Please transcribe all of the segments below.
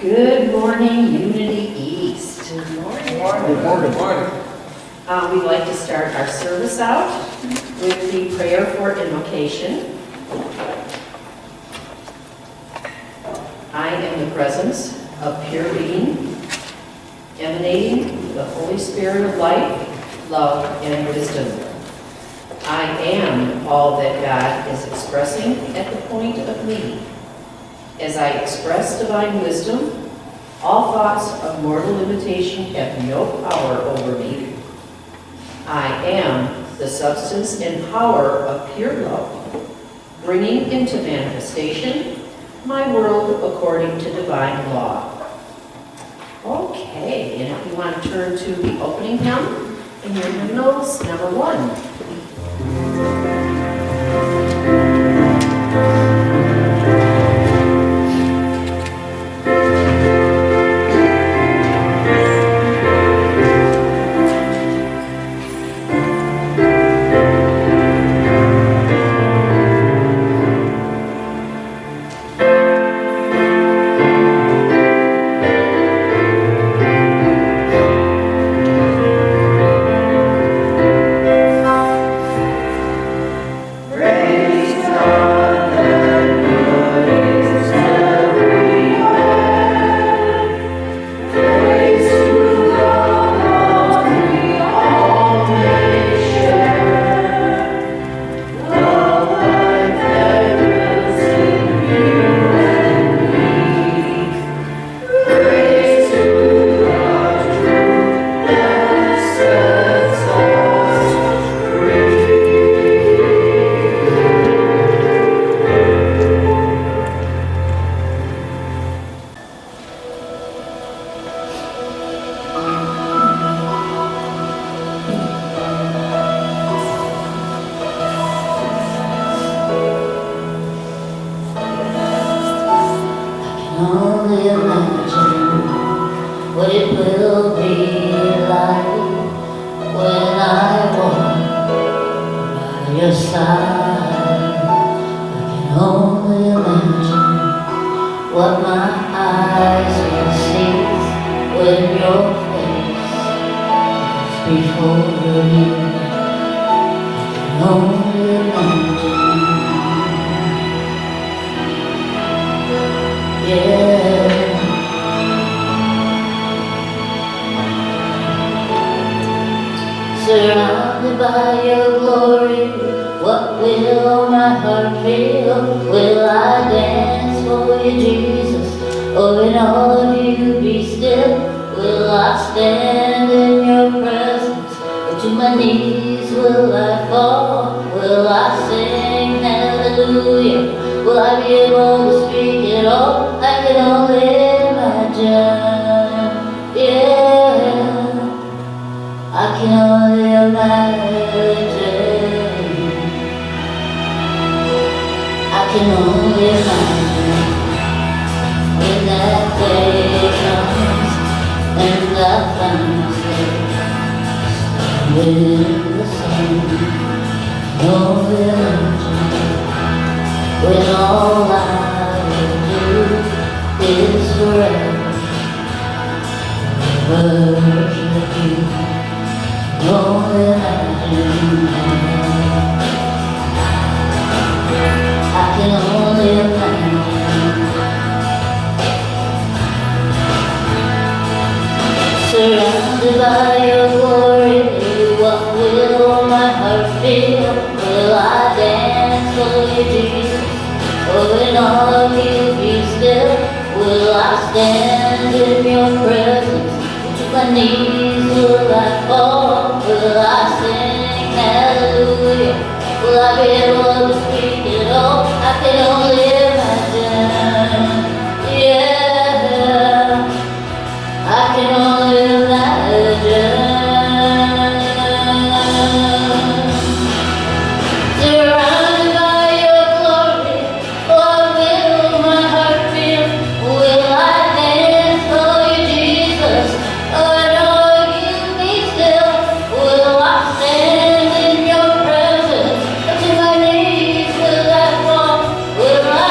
Good morning, Unity East. Good morning. Good morning. Good morning. We'd like to start our service out with the prayer for invocation. I am the presence of pure being, emanating the Holy Spirit of life, love, and wisdom. I am all that God is expressing at the point of need. As I express divine wisdom, all thoughts of mortal limitation have no power over me. I am the substance and power of pure love, bringing into manifestation my world according to divine law. Okay, and if you want to turn to the opening hymn in your hymnals, number 1. Only imagine what it will be like when I walk by your side. I can only imagine what my eyes will see when your face is before me. I can only imagine. Yeah. Surrounded by your glory, what will my heart feel? Will I dance for you, Jesus? Or in all of you be still? Will I stand in your presence? Or to my knees will I fall? Will I sing hallelujah? Will I be able to speak at all? I can only imagine, yeah. I can only imagine. I can only imagine when that day comes and I find myself within the sun. I can only imagine when all I will do is forever worship you. Only imagine. I can only imagine. Surrounded by your glory, what will my heart feel? Will I dance for you, Jesus? Or in all of you be still? Will I stand in your presence? To my knees will I fall? Will I sing hallelujah? Will I be able to speak at all? I can only imagine, yeah. I can only imagine. Surrounded by your glory, what will my heart feel? Will I dance for you, Jesus? Or know you be still? Will I stand in your presence? To my knees will I fall? Will I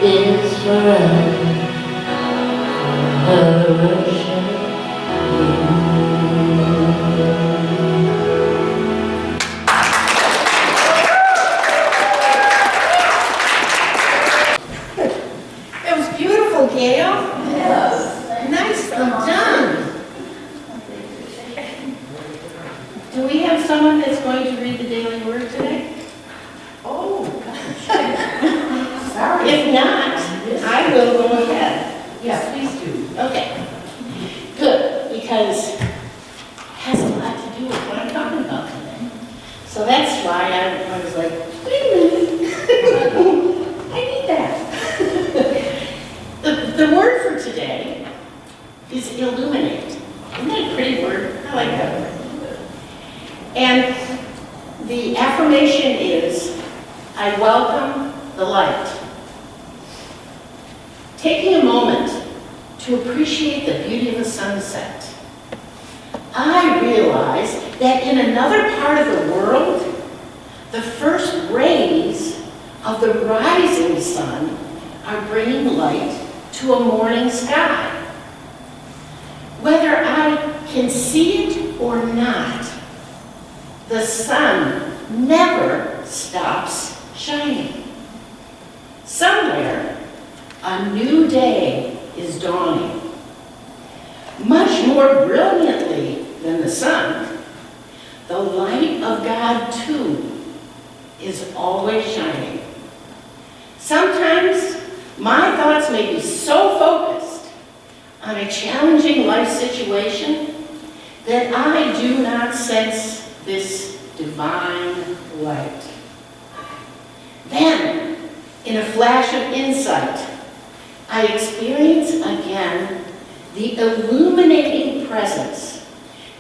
is forever. Her worship It was beautiful, Gail. Yes. Nicely done. Do we have someone that's going to read the daily word today? Oh, gosh. Sorry. If not, I will go ahead. Yes, please do. Okay. Good, because it has a lot to do with what I'm talking about today. So that's why I was like, wait a minute. I need that. The word for today is illuminate. Isn't that a pretty word? I like that word. And the affirmation is, I welcome the light. Taking a moment to appreciate the beauty of the sunset, I realize that in another part of the world, the first rays of the rising sun are bringing light to a morning sky. Whether I can see it or not, the sun never stops shining. Somewhere, a new day is dawning. Much more brilliantly than the sun, the light of God, too, is always shining. Sometimes, my thoughts may be so focused on a challenging life situation that I do not sense this divine light. Then, in a flash of insight, I experience again the illuminating presence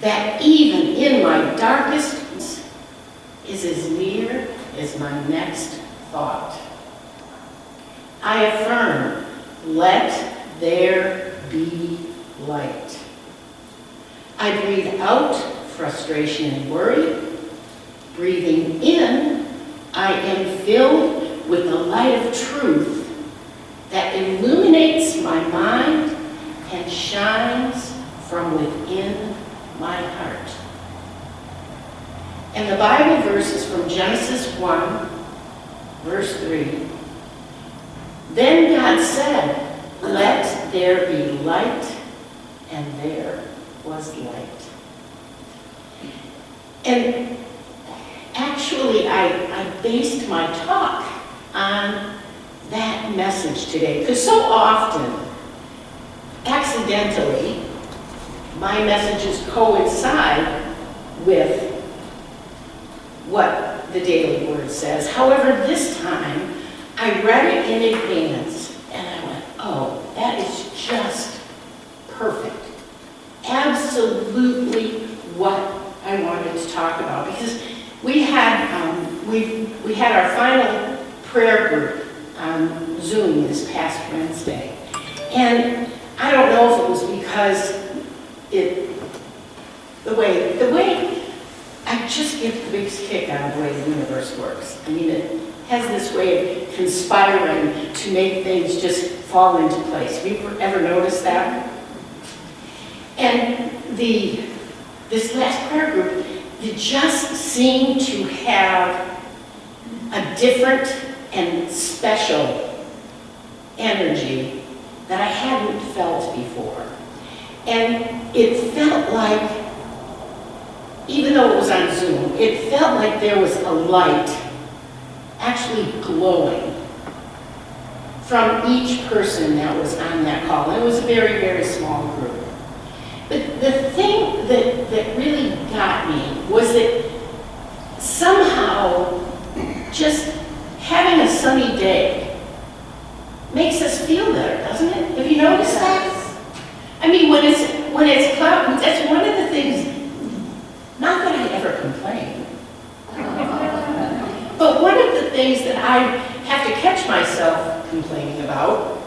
that even in my darkest is as near as my next thought. I affirm, let there be light. I breathe out frustration and worry. Breathing in, I am filled with the light of truth that illuminates my mind and shines from within my heart. And the Bible verse is from Genesis 1, verse 3. Then God said, let there be light, and there was light. And actually, I based my talk on that message today, because so often, accidentally, my messages coincide with what the daily word says. However, this time, I read it in advance, and I went, oh, that is just perfect. Absolutely what I wanted to talk about, because we had our final prayer group on Zoom this past Wednesday, and I don't know if it was because the way I just get the biggest kick out of the way the universe works. I mean, it has this way of conspiring to make things just fall into place. Have you ever noticed that? And this last prayer group, it just seemed to have a different and special energy that I hadn't felt before. And it felt like, even though it was on Zoom, it felt like there was a light actually glowing from each person that was on that call. And it was a very, very small group. But the thing that really got me was that somehow just having a sunny day makes us feel better, doesn't it? Have you noticed that? I mean, when it's cloudy, that's one of the things, not that I ever complain, but one of the things that I have to catch myself complaining about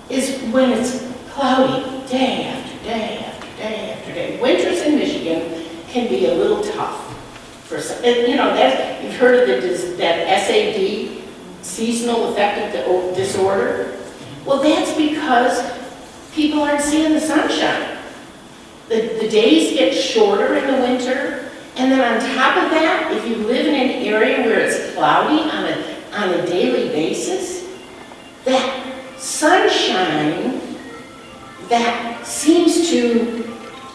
is when it's cloudy day after day after day after day. Winters in Michigan can be a little tough for some. You know, you've heard of that SAD seasonal affective disorder? Well, that's because people aren't seeing the sunshine. The days get shorter in the winter, and then on top of that, if you live in an area where it's cloudy on a daily basis, that sunshine that seems to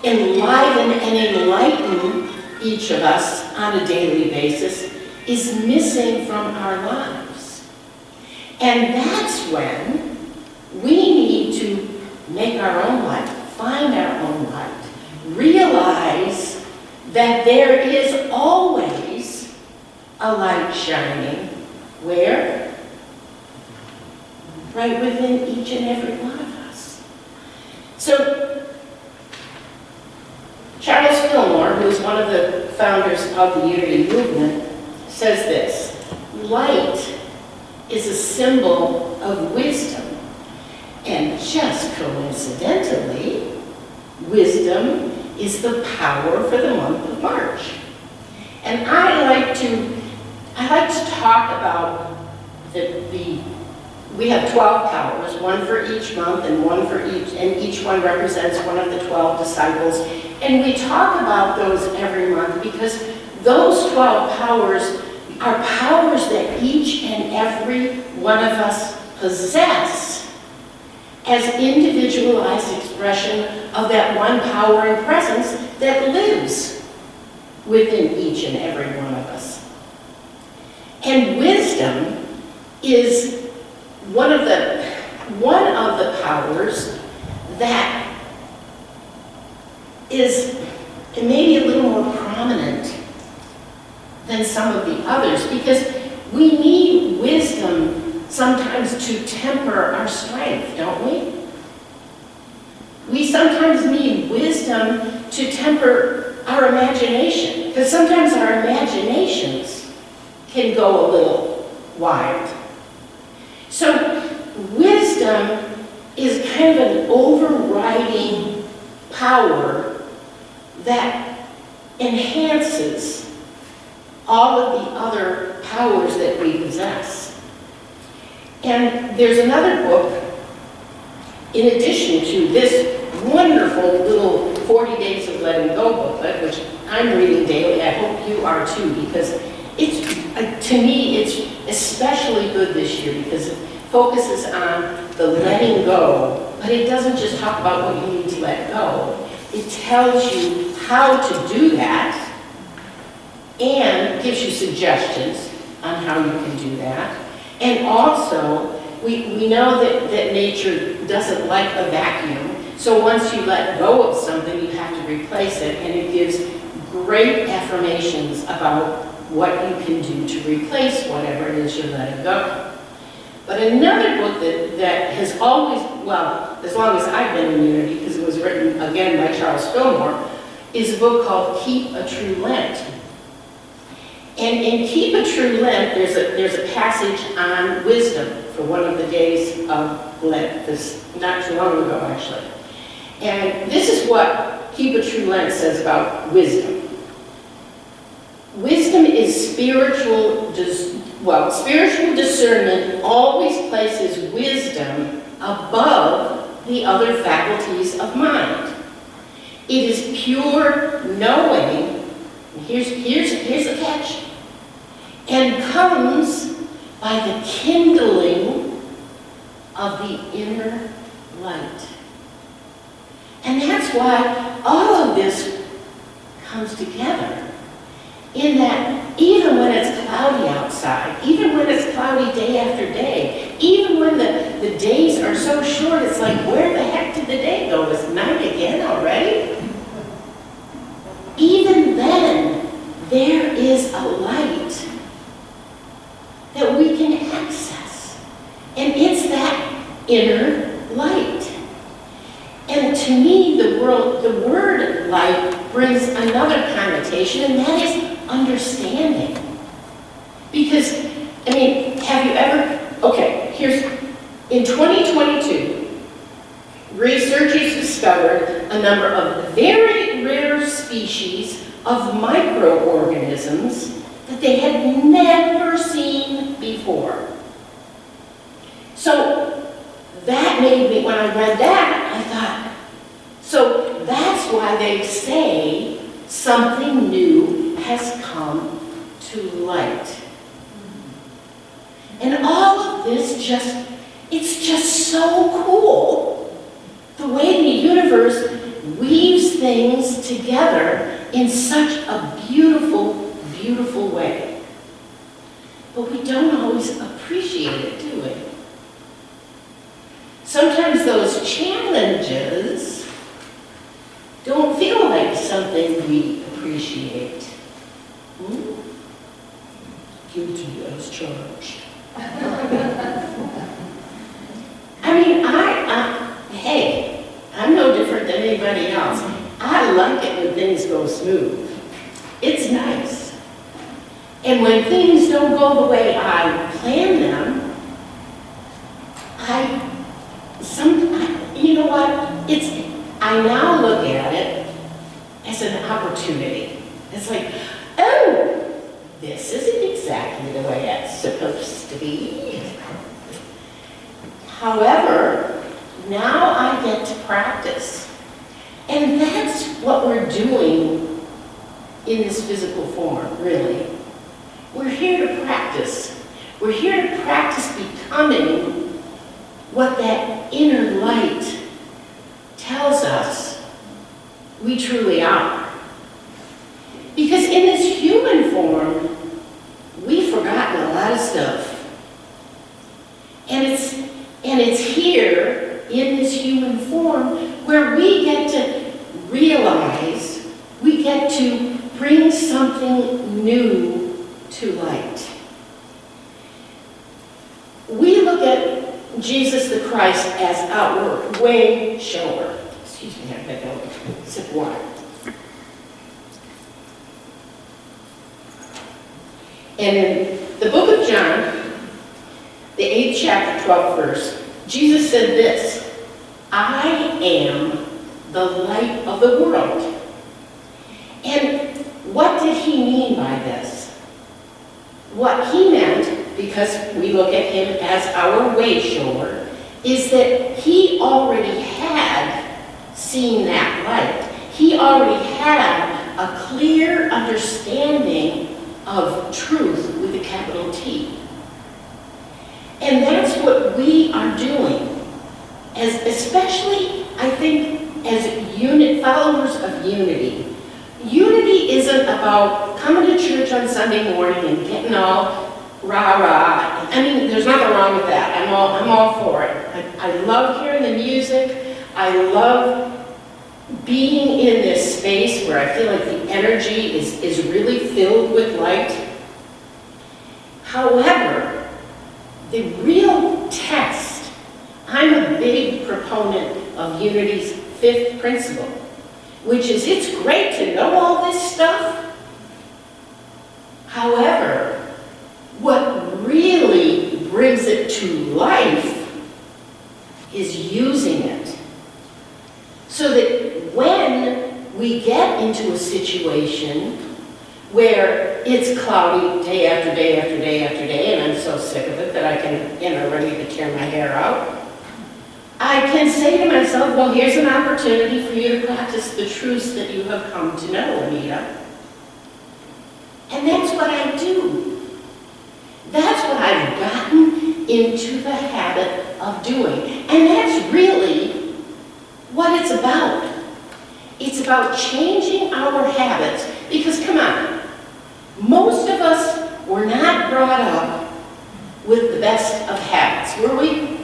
enliven and enlighten each of us on a daily basis is missing from our lives. And that's when we need to make our own light, find our own light, realize that there is always a light shining. Where? Right within each and every one of us. So, Charles Fillmore, who is one of the founders of the Unity Movement, says this: light is a symbol of wisdom. And just coincidentally, wisdom is the power for the month of March. And I like to talk about we have 12 powers, one for each month and one for each, and each one represents one of the 12 disciples. And we talk about those every month because those 12 powers are powers that each and every one of us possess as individualized expression of that one power and presence that lives within each and every one of us. And wisdom is one of the powers that is maybe a little more prominent than some of the others, because we need wisdom sometimes to temper our strength, don't we? We sometimes need wisdom to temper our imagination, because sometimes our imaginations can go a little wild. So wisdom is kind of an overriding power that enhances all of the other powers that we possess. And there's another book, in addition to this wonderful little 40 Days of Letting Go booklet, which I'm reading daily. I hope you are too, because to me, it's especially good this year because it focuses on the letting go, but it doesn't just talk about what you need to let go. It tells you how to do that and gives you suggestions on how you can do that. And also, we know that nature doesn't like a vacuum, so once you let go of something, you have to replace it, and it gives great affirmations about what you can do to replace whatever it is you're letting go. But another book that has always, well, as long as I've been in Unity, because it was written again by Charles Fillmore, is a book called Keep a True Lent. And in Keep a True Lent, there's a passage on wisdom for one of the days of Lent, this not too long ago actually. And this is what Keep a True Lent says about wisdom. Wisdom is spiritual discernment always places wisdom above the other faculties of mind. It is pure knowing, here's the catch, and comes by the kindling of the inner light. And that's why all of this comes together. In that even when it's cloudy outside, even when it's cloudy day after day, even when the days are so short, it's like, where the heck did the day go? Is night again already? Even then, there is a light that we can access. And it's that inner light. And to me, the word light brings another connotation, and that is understanding. Because, I mean, have you ever, okay, in 2022, researchers discovered a number of very rare species of microorganisms that they had never seen before. So that made me, when I read that, I thought, so that's why they say something new has come to light. And all of this it's just so cool. The way the universe weaves things together in such a beautiful, beautiful way. But we don't always appreciate it, do we? Sometimes those challenges don't feel like something we appreciate. Guilty as charged. I mean, hey, I'm no different than anybody else. I like it when things go smooth. It's nice. And when things don't go the way I plan them, you know what? I now look at it as an opportunity. It's like, oh, this isn't exactly the way it's supposed to be. However, now I get to practice. And that's what we're doing in this physical form, really. We're here to practice. We're here to practice becoming what that inner light tells us we truly are. Because in this human form, we've forgotten a lot of stuff. And it's here in this human form where we get to realize, we get to bring something new to light. We look at Jesus the Christ as our way shower. Excuse me, I gotta go sip of water. And in the book of John, the 8th chapter, 12th verse, Jesus said this, I am the light of the world. And what did he mean by this? What he meant, because we look at him as our way shower, is that he already had seen that light. He already had a clear understanding of truth with a capital T. And that's what we are doing, especially, I think, as followers of unity. Unity isn't about coming to church on Sunday morning and getting all rah-rah. I mean, there's nothing wrong with that. I'm all for it. I love hearing the music. I love being in this space where I feel like the energy is really filled with light. However, the real test, I'm a big proponent of Unity's 5th principle, which is it's great to know all this stuff. However, what really brings it to life is using it. So that when we get into a situation where it's cloudy day after day after day after day, and I'm so sick of it that I can, ready to tear my hair out, I can say to myself, well, here's an opportunity for you to practice the truths that you have come to know, Anita. And that's what I do. That's what I've gotten into the habit of doing. And that's really what it's about. It's about changing our habits. Because, come on, most of us were not brought up with the best of habits, were we?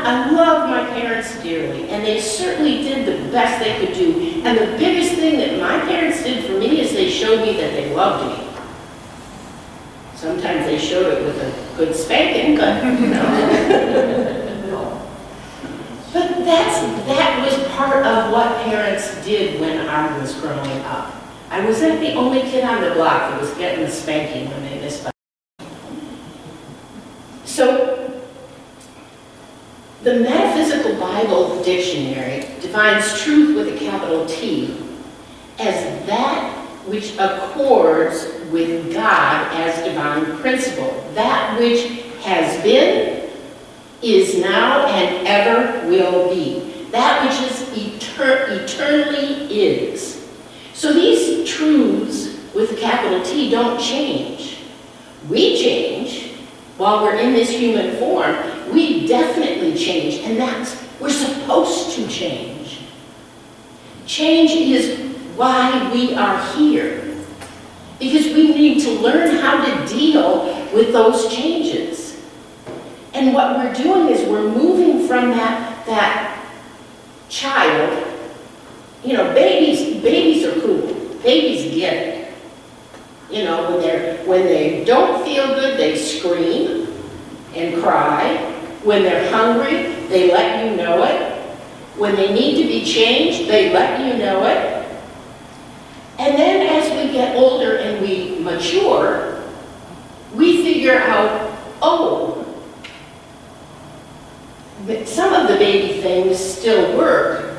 I love my parents dearly, and they certainly did the best they could do. And the biggest thing that my parents did for me is they showed me that they loved me. Sometimes they showed it with a good spanking, but But that was part of what parents did when I was growing up. I wasn't the only kid on the block that was getting the spanking when they missed. So, the Metaphysical Bible Dictionary defines truth with a capital T as that which accords with God as divine principle. That which has been, is now, and ever will be. That which is eternally is. So these truths with a capital T don't change. We change while we're in this human form. We definitely change, and we're supposed to change. Change is why we are here. Because we need to learn how to deal with those changes. And what we're doing is we're moving from that child. You know, babies are cool. Babies get it. You know, when they don't feel good, they scream and cry. When they're hungry, they let you know it. When they need to be changed, they let you know it. And then as we get older and we mature, we figure out, oh, some of the baby things still work.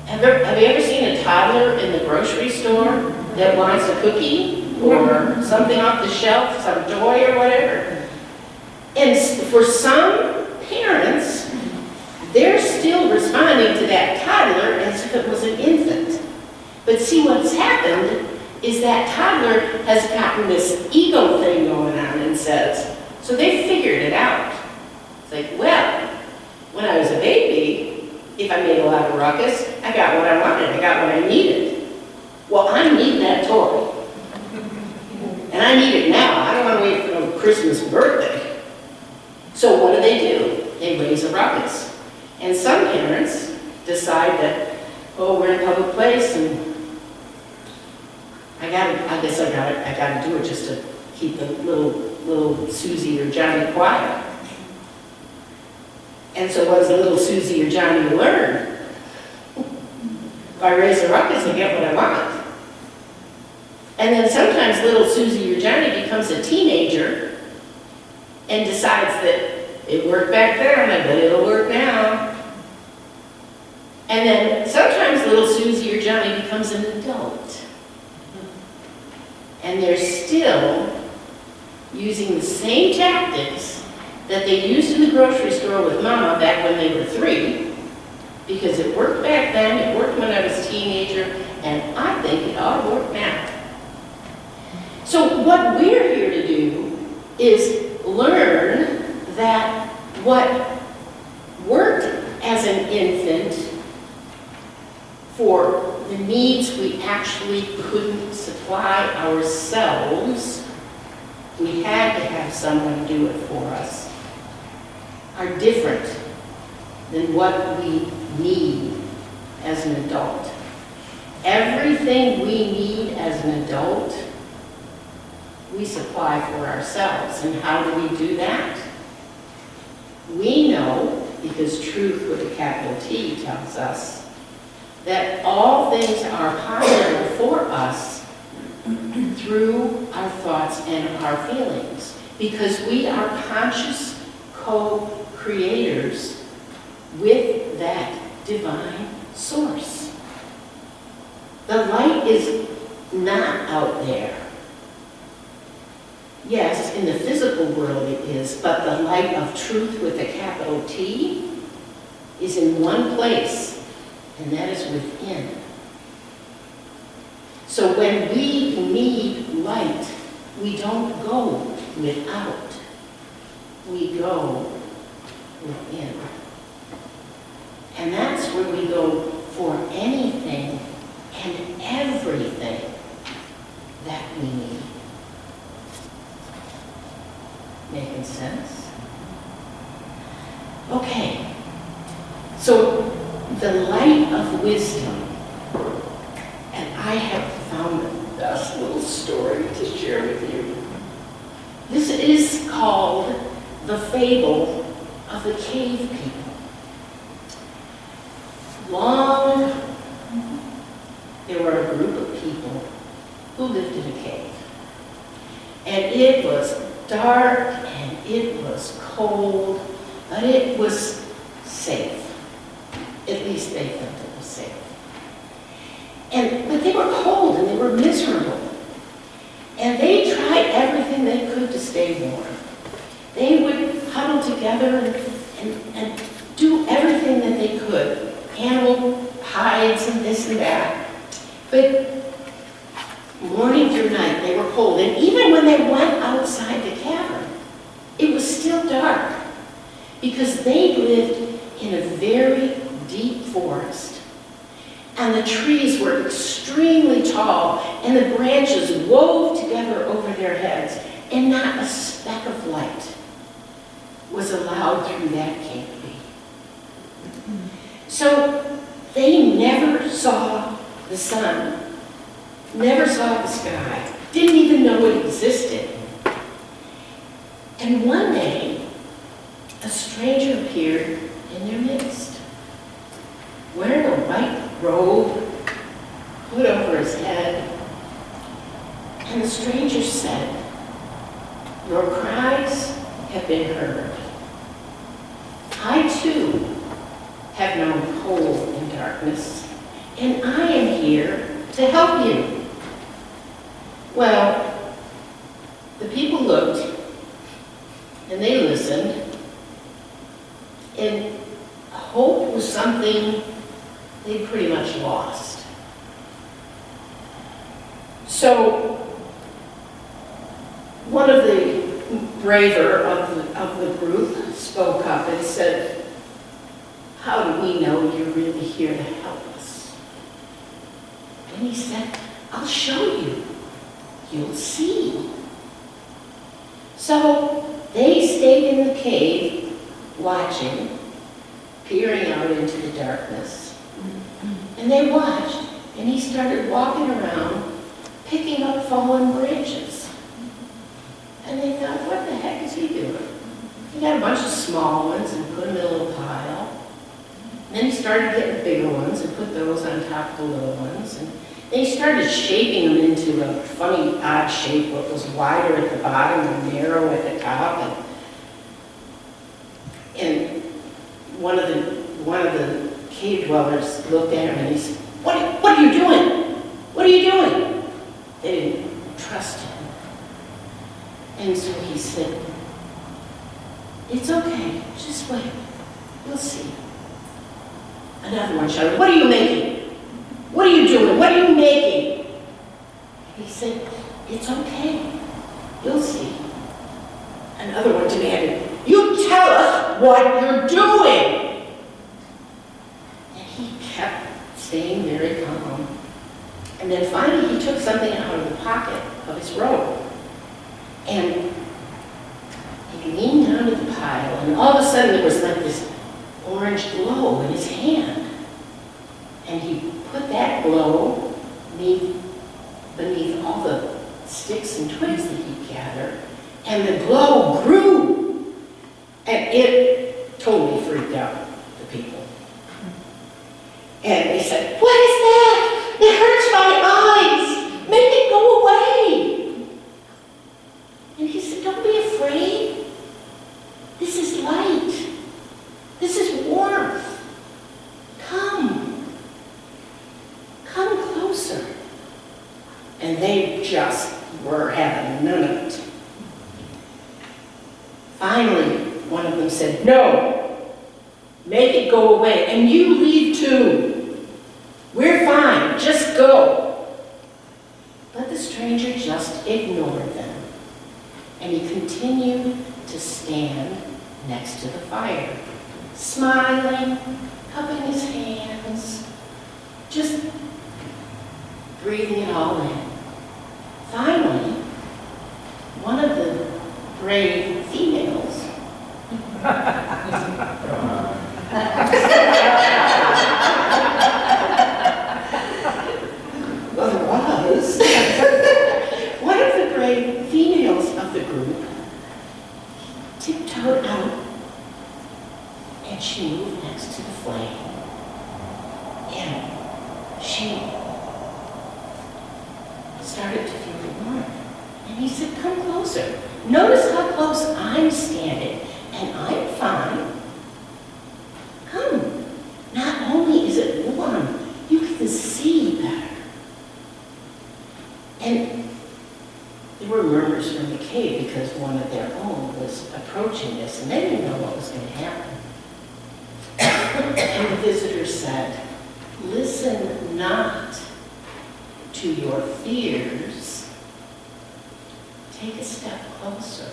Have you ever seen a toddler in the grocery store that wants a cookie or something off the shelf, some toy or whatever? And for some parents, they're still responding to that toddler as if it was an infant. But see, what's happened is that toddler has gotten this ego thing going on and says, so they figured it out. It's like, well, when I was a baby, if I made a lot of ruckus, I got what I wanted, I got what I needed. Well, I need that toy. And I need it now. I don't want to wait for no Christmas birthday. So what do? They raise a ruckus. And some parents decide that, oh, we're in a public place and I guess I gotta do it just to keep the little Susie or Johnny quiet. And so what does the little Susie or Johnny learn? If I raise a ruckus, I get what I want. And then sometimes little Susie or Johnny becomes a teenager and decides that it worked back then, I bet it'll work now. And then sometimes little Susie or Johnny becomes an adult. And they're still using the same tactics that they used in the grocery store with Mama back when they were 3, because it worked back then, it worked when I was a teenager, and I think it ought to work now. So what we're here to do is learn that what worked as an infant for the needs we actually couldn't supply ourselves, we had to have someone do it for us, are different than what we need as an adult. Everything we need as an adult, we supply for ourselves. And how do we do that? We know, because truth with a capital T tells us, that all things are possible for us through our thoughts and our feelings, because we are conscious co-creators with that divine source. The light is not out there. Yes, in the physical world it is, but the light of truth with a capital T is in one place, and that is within. So when we need light, we don't go without. We go within. And that's where we go for anything and everything that we need. Making sense? Okay. So the light of wisdom, and I have found the best little story to share with you. This is called the fable of the cave people. There were a group of people who lived in a cave. And it was dark and it was cold, but it was safe. At least they felt it was safe. But they were cold and they were miserable. And they tried everything they could to stay warm. They would huddle together and do everything that they could. Animal hides and this and that. But morning through night, they were cold. And even when they went outside the cavern, it was still dark because they lived in a very deep forest. And the trees were extremely tall, and the branches wove together over their heads, and not a speck of light was allowed through that canopy. So they never saw the sun, never saw the sky, didn't even know it existed. And one day, a stranger appeared in their midst, wearing a white robe, hood over his head. And the stranger said, "Your cries have been heard. I too have known cold and darkness, and I am here to help you." Well, the people looked and they listened, and hope was something they pretty much lost. So one of the braver of the group spoke up and said, "How do we know you're really here to help us?" And he said, "I'll show you. You'll see." So they stayed in the cave, watching, peering out into the darkness. And they watched, and he started walking around, picking up fallen branches. And they thought, what the heck is he doing? He got a bunch of small ones and put them in a little pile. And then he started getting bigger ones and put those on top of the little ones. And they started shaping them into a funny, odd shape, what was wider at the bottom and narrow at the top. And one of the cave dwellers looked at him and he said, what are you doing? What are you doing? They didn't trust him. And so he said, "It's okay, just wait, you'll see." Another one shouted, "What are you making? What are you doing? What are you making?" And he said, "It's okay, you'll see." Another one demanded, "You tell us what you're doing." And he kept staying very calm. And then finally he took something out of the pocket of his robe. And he leaned down to the pile, and all of a sudden there was like this orange glow in his hand. And he put that glow beneath all the sticks and twigs that he gathered, and the glow grew. And it totally freaked out the people. And they said, "What is that? It hurts my eyes. Make it go away." And he said, "Don't be afraid. This is light. This is warmth. Come. Come closer." And they just were having none of it. Finally, one of them said, "No, make it go away, and you leave too. We're fine, just go." But the stranger just ignored them, and he continued to stand next to the fire, smiling, cupping his hands, just breathing it all in. Finally, one of the brave females one of the brave females of the group tiptoed out, and she moved next to the flame. And she started to feel the warmth. And he said, "Come closer. Notice how close I'm standing, and I'm fine. Come. Not only is it warm, you can see better." And murmurs from the cave because one of their own was approaching this, and they didn't know what was going to happen. And the visitor said, "Listen not to your fears. Take a step closer."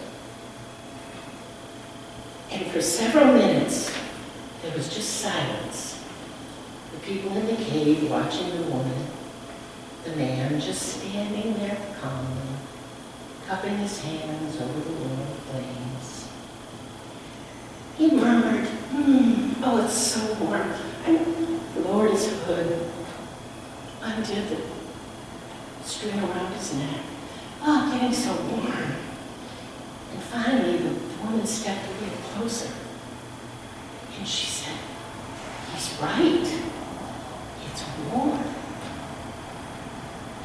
And for several minutes, there was just silence. The people in the cave watching the woman, the man just standing there calmly, cupping his hands over the world flames. He murmured, "Oh, it's so warm." And lowered his hood, undid the string around his neck. Oh, getting so warm. And finally, the woman stepped a little closer. And she said, "He's right. It's warm.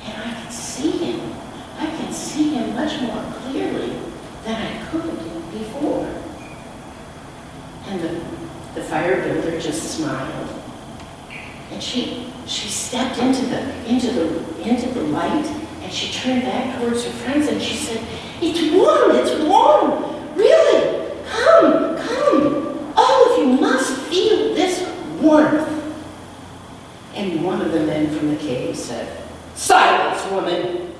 And I can see him. I can see him much more clearly than I could before." And the fire builder just smiled. And she stepped into the light, and she turned back towards her friends and she said, "It's warm, it's warm. Really, come, come. All of you must feel this warmth." And one of the men from the cave said, "Silence, woman.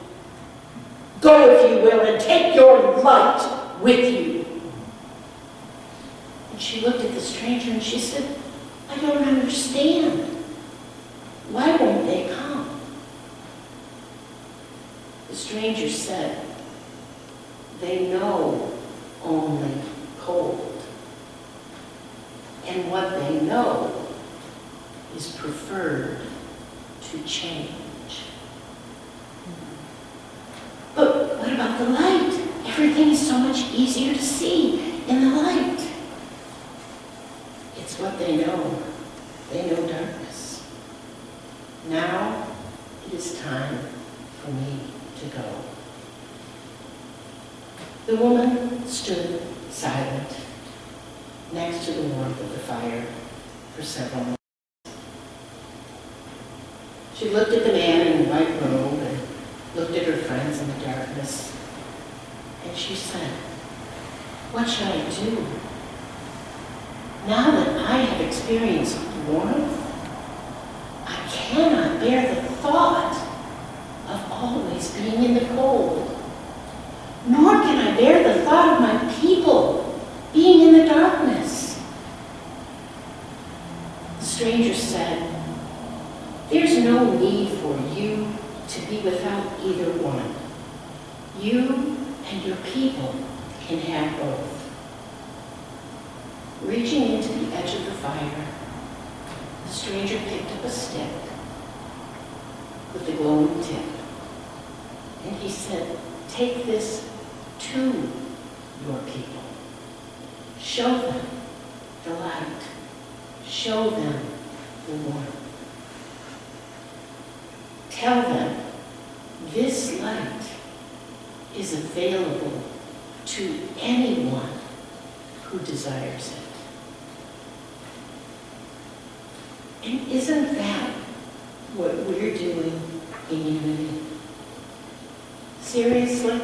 Go, if you will, and take your light with you." And she looked at the stranger and she said, "I don't understand. Why won't they come?" The stranger said, "They know only cold. And what they know is preferred to change." But what about the light? Everything is so much easier to see in the light. It's what they know. They know darkness. Now it is time for me to go. The woman stood silent next to the warmth of the fire for several moments. She looked at the man in the white robe and looked at her friends in the darkness, and she said, "What shall I do? Now that I have experienced warmth, I cannot bear the thought of always being in the cold. Nor can I bear the thought of my people being in the darkness." The stranger said, "There's no need for you to be without either one. You and your people can have both." Reaching into the edge of the fire, the stranger picked up a stick with the glowing tip, and he said, "Take this to your people. Show them the light. Show them the warmth. Tell them this light is available to anyone who desires it." And isn't that what we're doing in unity? Seriously?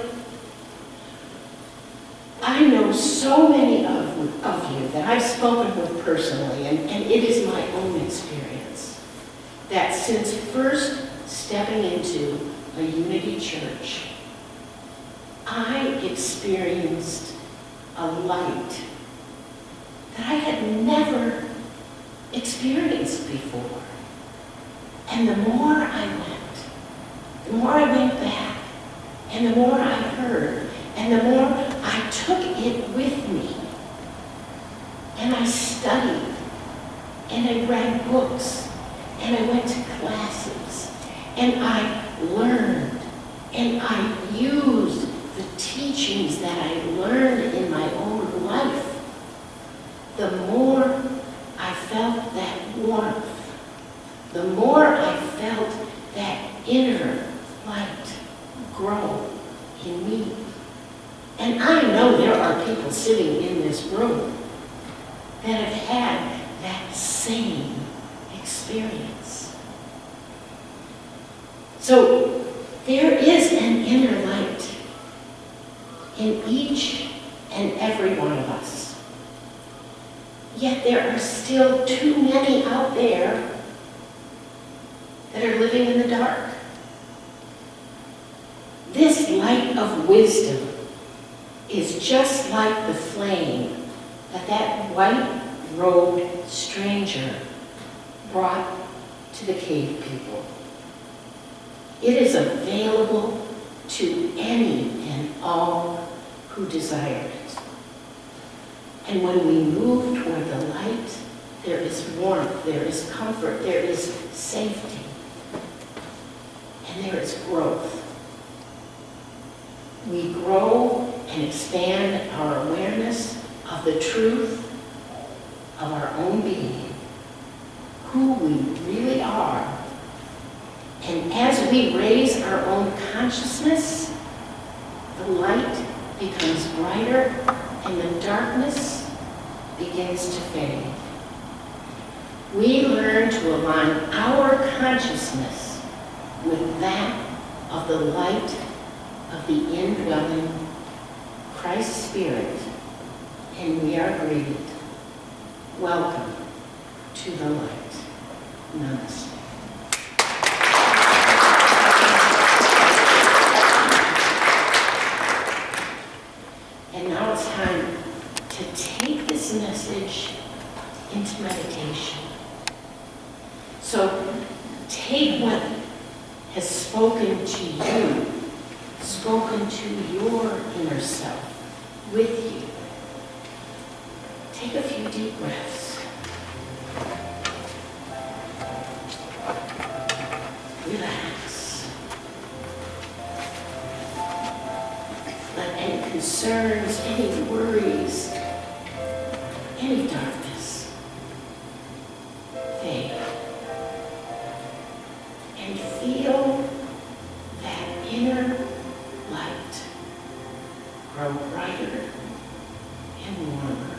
I know so many of you that I've spoken with personally, and it is my own experience, that since first stepping into a unity church, I experienced a light that I had never experienced before. And the more I went back, and the more I heard, and the more I took it with me, and I studied, and I read books, and I went to classes, and I learned, and I used the teachings that I learned in my own life, the more I felt that warmth, the more I felt that inner light grow in me. And I know there are people sitting in this room that have had that same experience. So there is an inner light in each and every one of us. Yet there are still too many out there that are living in the dark. This light of wisdom is just like the flame that white-robed stranger brought to the cave people. It is available to any and all who desire it. And when we move toward the light, there is warmth, there is comfort, there is safety, and there is growth. We grow and expand our awareness of the truth of our own being, who we really are. And as we raise our own consciousness, the light becomes brighter and the darkness begins to fade. We learn to align our consciousness with that of the light of the indwelling Christ Spirit, and we are greeted. Welcome to the light. Namaste. And now it's time to take this message into meditation. So take what has spoken to you, spoken to your inner self, with you. Take a few deep breaths. Relax. Let any concerns, any worries, any darkness fade. And feel that inner light grow brighter and warmer.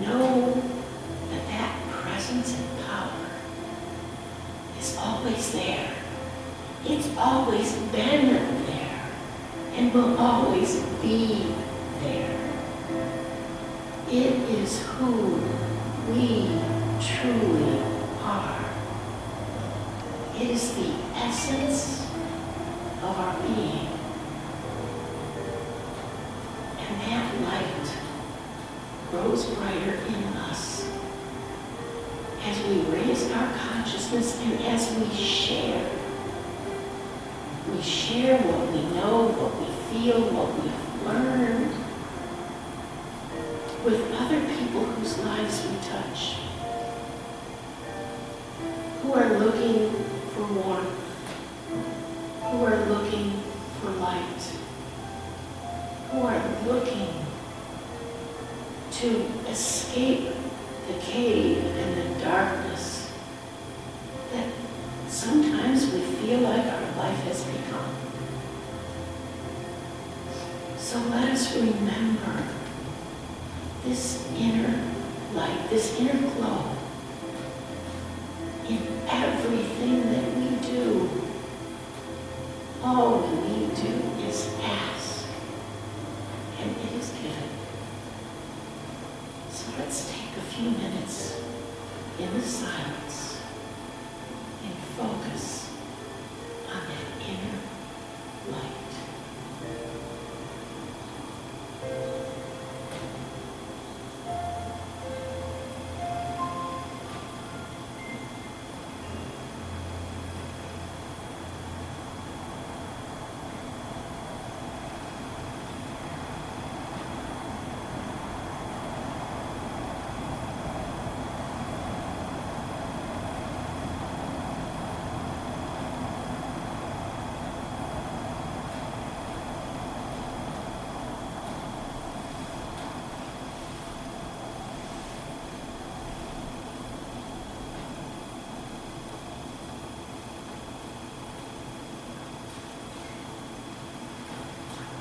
Know that that presence and power is always there. It's always been there and will always be there. It is who we truly are. It is the essence of our being. And that light grows brighter in us as we raise our consciousness and as we share. We share what we know, what we feel, what we've learned with other people whose lives we touch, who are looking for warmth, who are looking for light, who are looking to escape the cave and the darkness that sometimes we feel like our life has become. So let us remember this inner light, this inner glow in everything that we do. All we need to do is ask, and it is given. So let's take a few minutes in the silence and focus on that inner light.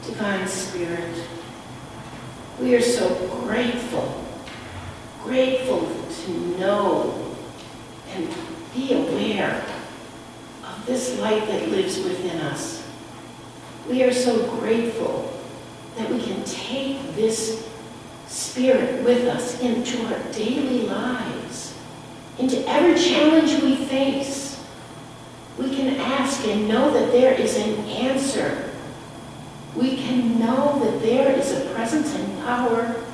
Divine Spirit, we are so grateful to know and be aware of this light that lives within us. We are so grateful that we can take this Spirit with us into our daily lives, into every challenge we face. We can ask and know that there is an answer. We can know that there is a presence and power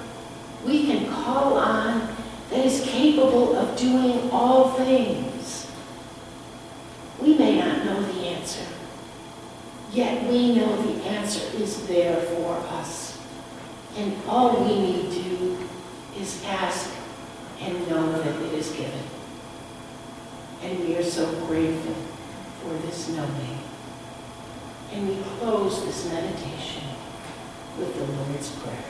we can call on that is capable of doing all things. We may not know the answer, yet we know the answer is there for us. And all we need to do is ask and know that it is given. And we are so grateful for this knowing. And we close this meditation with the Lord's Prayer.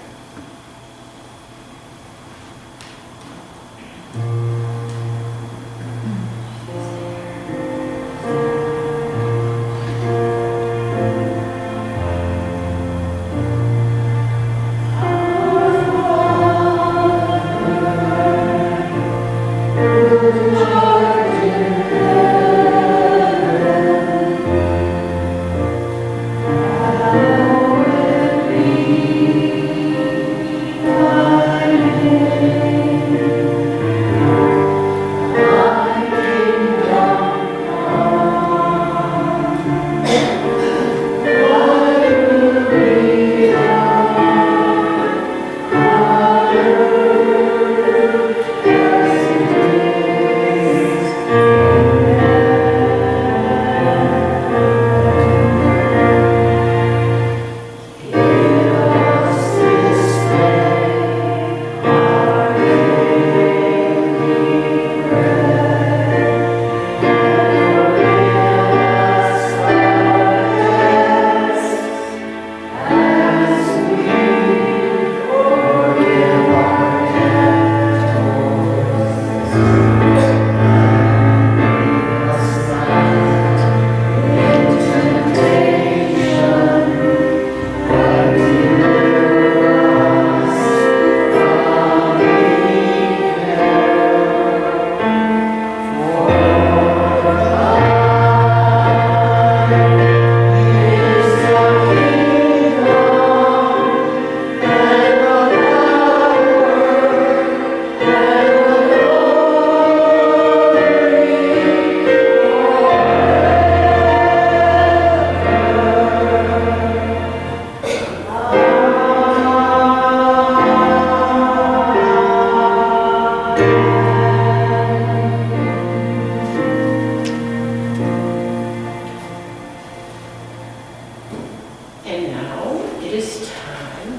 And now it is time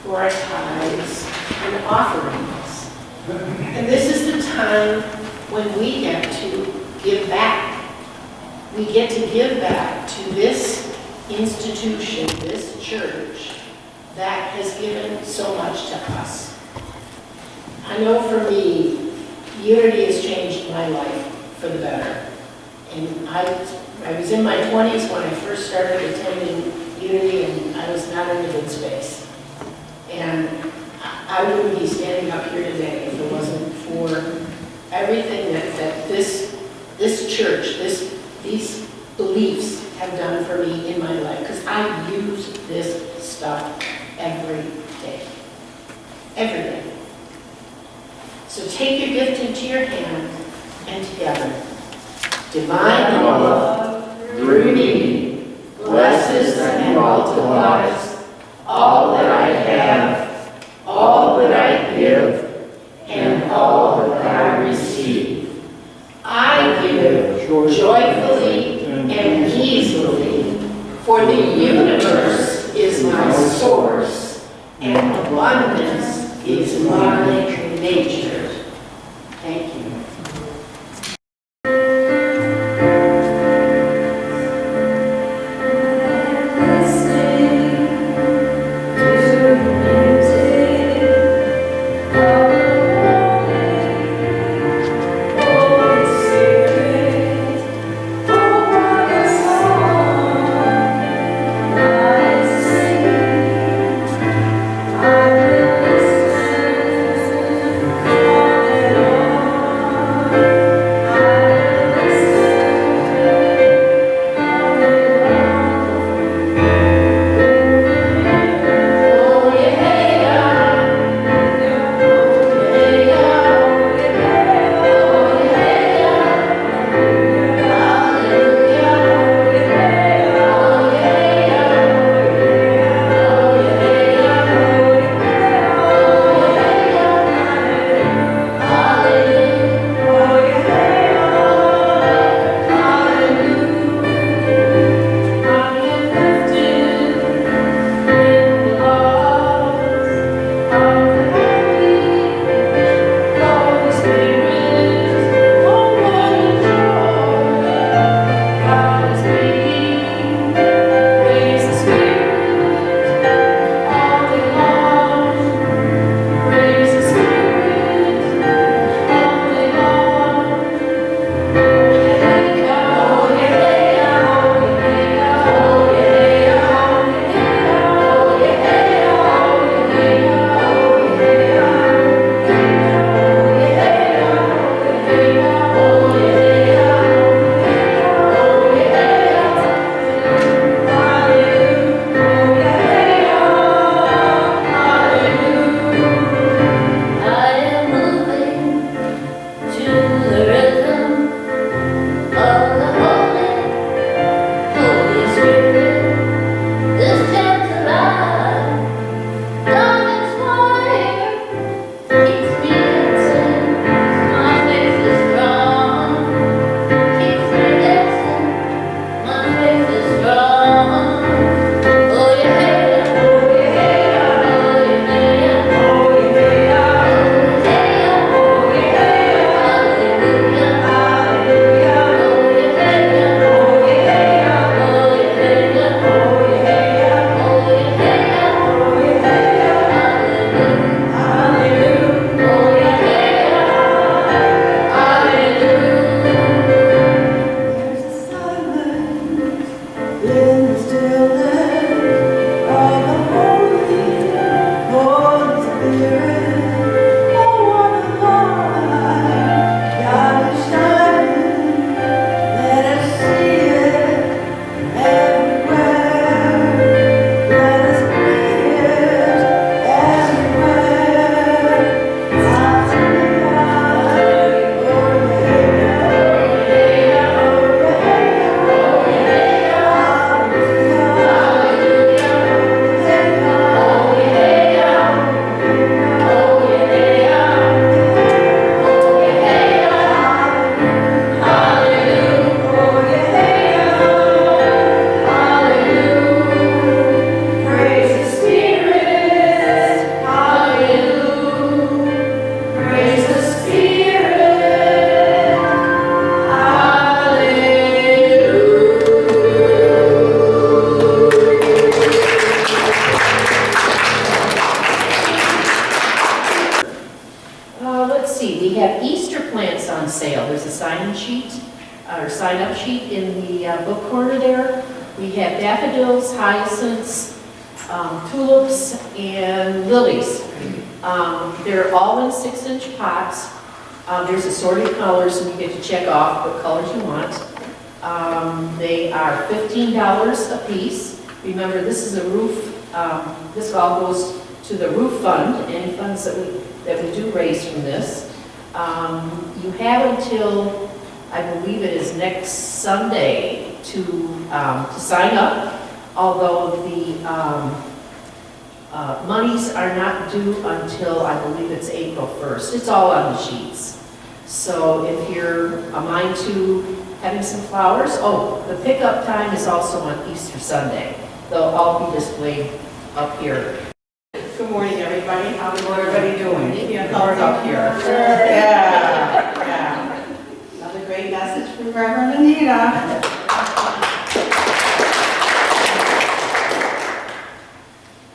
for our tithes and offerings. And this is the time when we get to give back. We get to give back to this institution, this church, that has given so much to us. I know for me, Unity has changed my life for the better. And I was in my 20s when I first started attending Unity, and I was not in a good space. And I wouldn't be standing up here today if it wasn't for everything that this church, these beliefs have done for me in my life. Because I use this stuff every day. Every day. So take your gift into your hand, and together, divine love, through me, blesses and multiplies all that I have, all that I give, and all that I receive. I give joyfully and easily, for the universe is my source, and abundance is my nature. Thank you. I our sign-up sheet in the book corner there. We have daffodils, hyacinths, tulips, and lilies. They're all in 6-inch pots. There's assorted colors, and you get to check off what colors you want. They are $15 a piece. Remember, this is a roof, this all goes to the roof fund, any funds that we do raise from this. You have until, I believe it is next Sunday, to sign up, although the monies are not due until, I believe it's April 1st. It's all on the sheets. So if you're a mind to having some flowers, oh, the pickup time is also on Easter Sunday. They'll all be displayed up here. Good morning, everybody. How's everybody doing? Yeah, colors up here. Yeah. Another great message from Reverend Anita.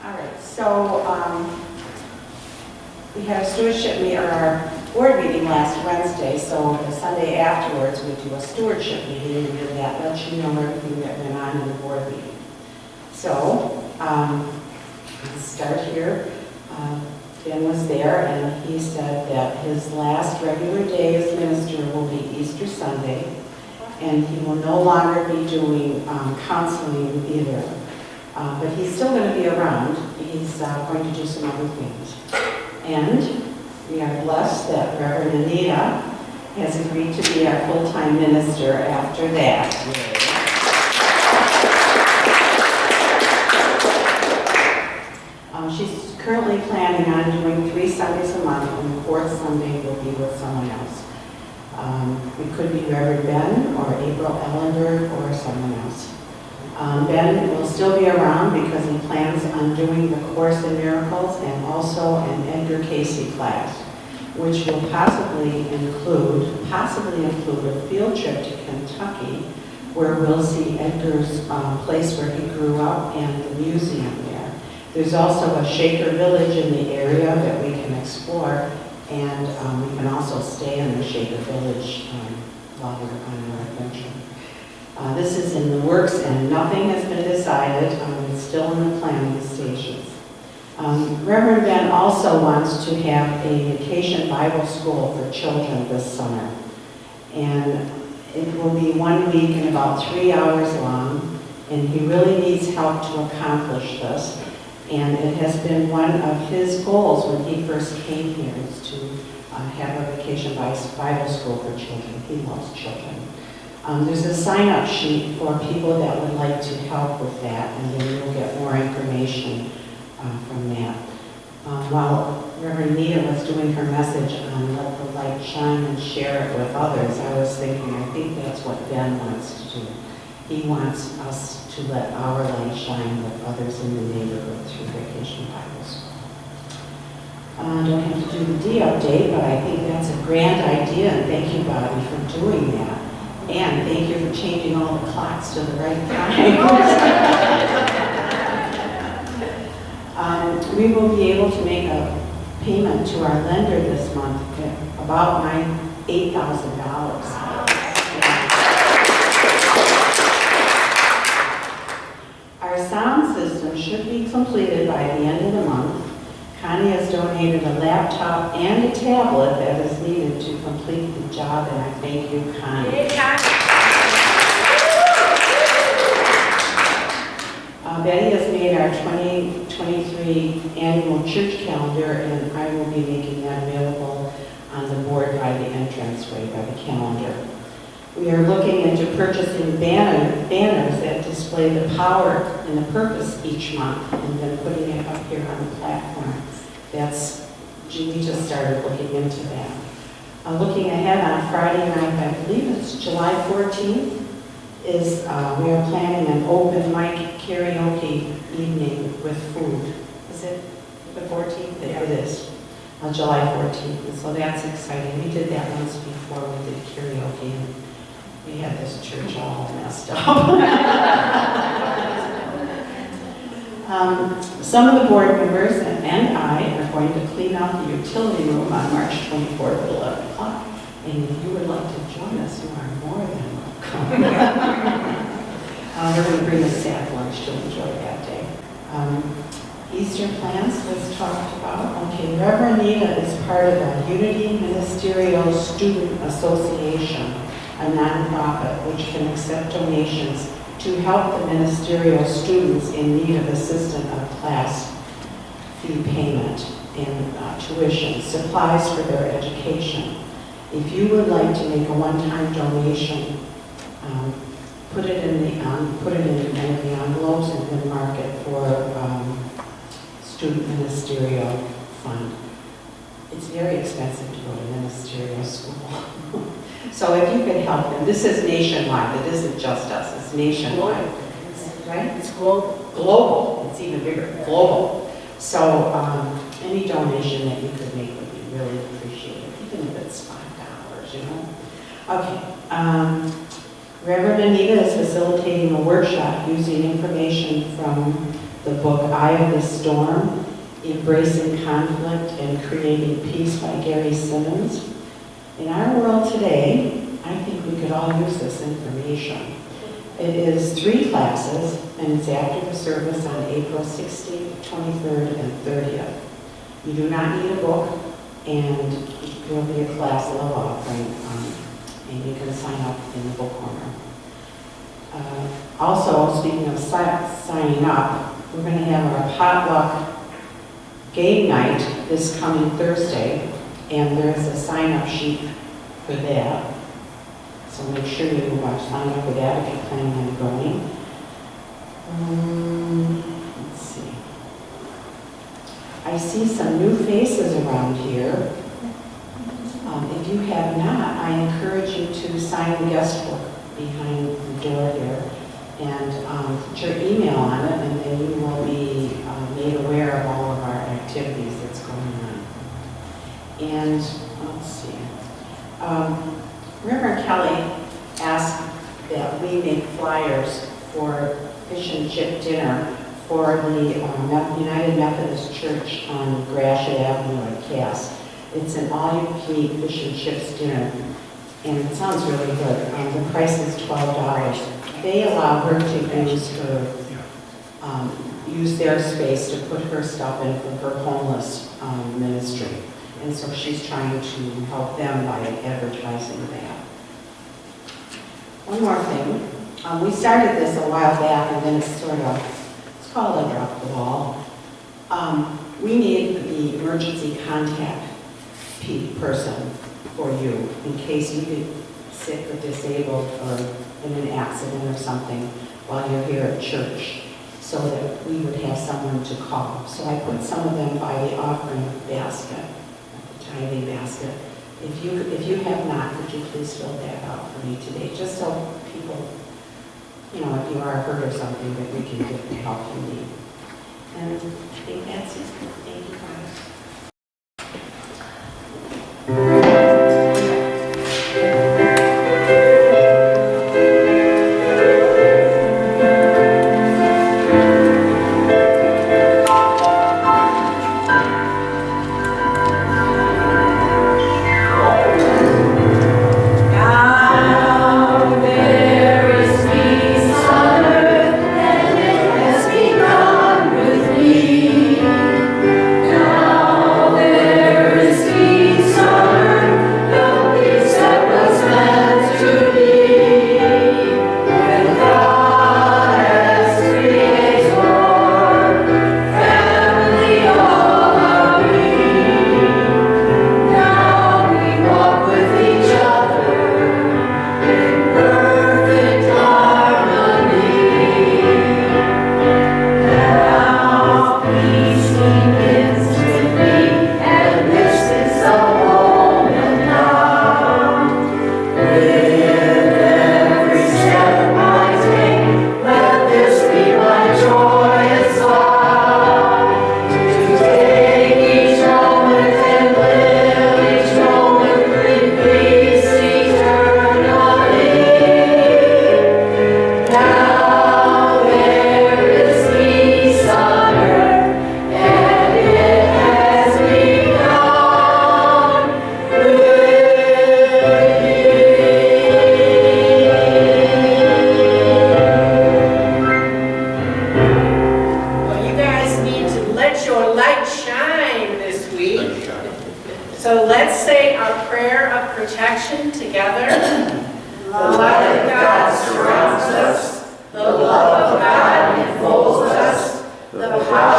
All right, so we had a stewardship meeting, or our board meeting last Wednesday, so the Sunday afterwards we do a stewardship meeting, and that lets you know everything that went on in the board meeting. So, let's start here. Ben was there, and he said that his last regular day as minister will be Easter Sunday, and he will no longer be doing counseling either. But he's still going to be around. He's going to do some other things. And we are blessed that Reverend Anita has agreed to be our full-time minister after that. She's currently planning on doing 3 Sundays a month, and the 4th Sunday will be with someone else. It could be Reverend Ben or April Ellenberg or someone else. Ben will still be around because he plans on doing the Course in Miracles and also an Edgar Casey class, which will possibly include a field trip to Kentucky, where we'll see Edgar's place where he grew up and the museum there. There's also a Shaker village in the area that we can explore, and we can also stay in the Shaker village while we're on our adventure. This is in the works and nothing has been decided. It's still in the planning stages. Reverend Ben also wants to have a vacation Bible school for children this summer. And it will be 1 week and about 3 hours long, and he really needs help to accomplish this. And it has been one of his goals when he first came here, is to have a vacation Bible school for children. He loves children. There's a sign-up sheet for people that would like to help with that, and then you'll get more information from that. While Reverend Anita was doing her message on Let the Light Shine and share it with others, I was thinking, I think that's what Ben wants to do. He wants us to let our light shine with others in the neighborhood through Vacation Bible School. I don't have to do the D update, but I think that's a grand idea, and thank you, Bobby, for doing that. And thank you for changing all the clocks to the right time. We will be able to make a payment to our lender this month at about $8,000. Our sound system should be completed by the end of the month. Connie has donated a laptop and a tablet that is needed to complete the job, and I thank you, Connie. Hey, Connie. Betty has made our 2023 annual church calendar, and I will be making that available on the board by the entranceway, by the calendar. We are looking into purchasing banners that display the power and the purpose each month, and then putting it up here on the platform. We just started looking into that. Looking ahead on Friday night, I believe it's July 14th, we are planning an open mic karaoke evening with food. Is it the 14th? Yeah. It is. July 14th, and so that's exciting. We did that once before, we did karaoke, and we had this church all messed up. Some of the board members and I are going to clean out the utility room on March 24th at 11 o'clock. And if you would like to join us, you are more than welcome. We're going to bring a sack lunch to enjoy that day. Easter plans was talked about. Okay, Reverend Anita is part of the Unity Ministerial Student Association, a nonprofit which can accept donations to help the ministerial students in need of assistance of class fee payment and tuition, supplies for their education. If you would like to make a one-time donation, put it in one of the envelopes and then mark it for Student Ministerial Fund. It's very expensive to go to ministerial school. So if you could help them, this is nationwide, it isn't just us, it's nationwide. Right? It's global. Global, it's even bigger, global. So any donation that you could make would be really appreciated, even if it's $5, you know? Okay. Reverend Anita is facilitating a workshop using information from the book Eye of the Storm, Embracing Conflict and Creating Peace by Gary Simmons. In our world today, I think we could all use this information. It is 3 classes, and it's after the service on April 16th, 23rd, and 30th. You do not need a book, and there will be a class love offering, and you can sign up in the book corner. Also, speaking of signing up, we're going to have our potluck game night this coming Thursday, and there's a sign-up sheet for that. So make sure you sign up for that if you're planning on going. Let's see. I see some new faces around here. If you have not, I encourage you to sign the guest book behind the door here and put your email on it, and then you will be made aware of all of our activities that's going on. And let's see. Reverend Kelly asked that we make flyers for fish and chip dinner for the United Methodist Church on Gratiot Avenue at Cass. It's an all-you-can-eat fish and chips dinner, and it sounds really good. The price is $12. They allow her to use their space to put her stuff in for her homeless ministry. And so she's trying to help them by advertising that. One more thing. We started this a while back, and then it's called a drop the ball. We need the emergency contact person for you in case you get sick or disabled or in an accident or something while you're here at church, so that we would have someone to call. So I put some of them by the offering basket, the tithing basket. If you have not, could you please fill that out for me today, just so people, if you are hurt or something, that we can get the help you need. And I think that's it. Thank you, guys. Now Let's say our prayer of protection together. The light of God surrounds us. The love of God enfolds us. The power